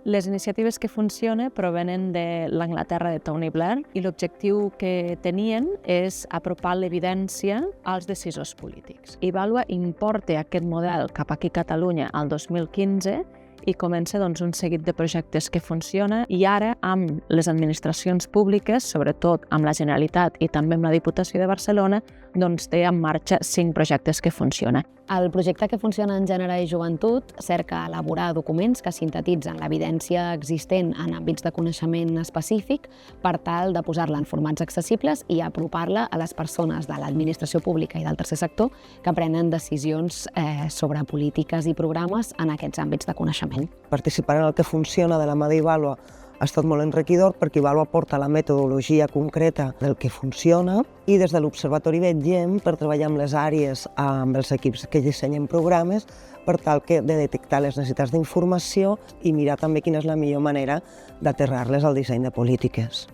Les iniciatives que funcionen provenen de l'Anglaterra de Tony Blair i l'objectiu que tenien és apropar l'evidència als decisors polítics. Ivalua importa aquest model cap aquí a Catalunya al 2015 i comença un seguit de projectes que funciona i ara amb les administracions públiques, sobretot amb la Generalitat i també amb la Diputació de Barcelona, té en marxa 5 projectes que funcionen. El projecte que funciona en Gènere i Joventut cerca elaborar documents que sintetitzen l'evidència existent en àmbits de coneixement específic per tal de posar-la en formats accessibles i apropar-la a les persones de l'administració pública i del tercer sector que prenen decisions sobre polítiques i programes en aquests àmbits de coneixement. Participar en el que funciona de la mà d'Ivalua ha estat molt enriquidor perquè Ivalua porta la metodologia concreta del que funciona i des de l'Observatori vetllem per treballar amb les àrees, amb els equips que dissenyen programes per tal de detectar les necessitats d'informació i mirar també quina és la millor manera d'aterrar-les al disseny de polítiques.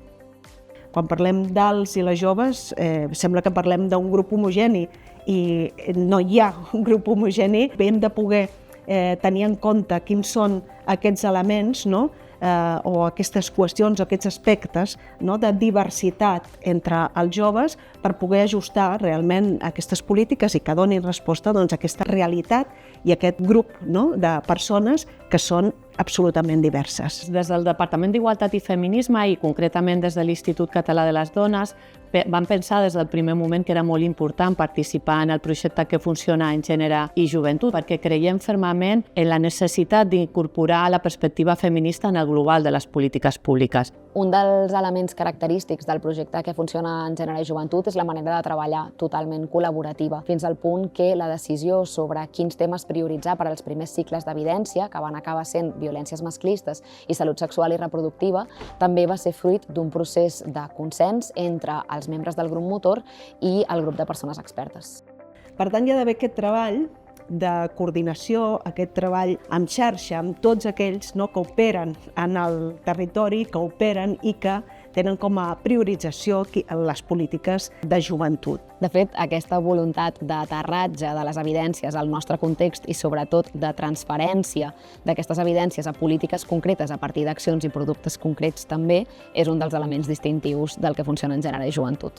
Quan parlem dels i les joves, sembla que parlem d'un grup homogeni i no hi ha un grup homogeni. Hem de poder tenir en compte quins són aquests elements, o aquestes qüestions o aquests aspectes de diversitat entre els joves per poder ajustar realment aquestes polítiques i que donin resposta a aquesta realitat i aquest grup de persones que són absolutament diverses. Des del Departament d'Igualtat i Feminisme i concretament des de l'Institut Català de les Dones vam pensar des del primer moment que era molt important participar en el projecte que funciona en Gènere i Joventut perquè creiem fermament en la necessitat d'incorporar la perspectiva feminista en el global de les polítiques públiques. Un dels elements característics del projecte que funciona en Gènere i Joventut és la manera de treballar totalment col·laborativa, fins al punt que la decisió sobre quins temes prioritzar per als primers cicles d'evidència, que van acabar sent violències masclistes i salut sexual i reproductiva, també va ser fruit d'un procés de consens entre els membres del grup motor i el grup de persones expertes. Per tant, hi ha d'haver aquest treball de coordinació, aquest treball en xarxa amb tots aquells que operen en el territori, que operen i que tenen com a priorització les polítiques de joventut. De fet, aquesta voluntat d'aterratge de les evidències al nostre context i sobretot de transferència d'aquestes evidències a polítiques concretes a partir d'accions i productes concrets també és un dels elements distintius del que funciona en Gènere i Joventut.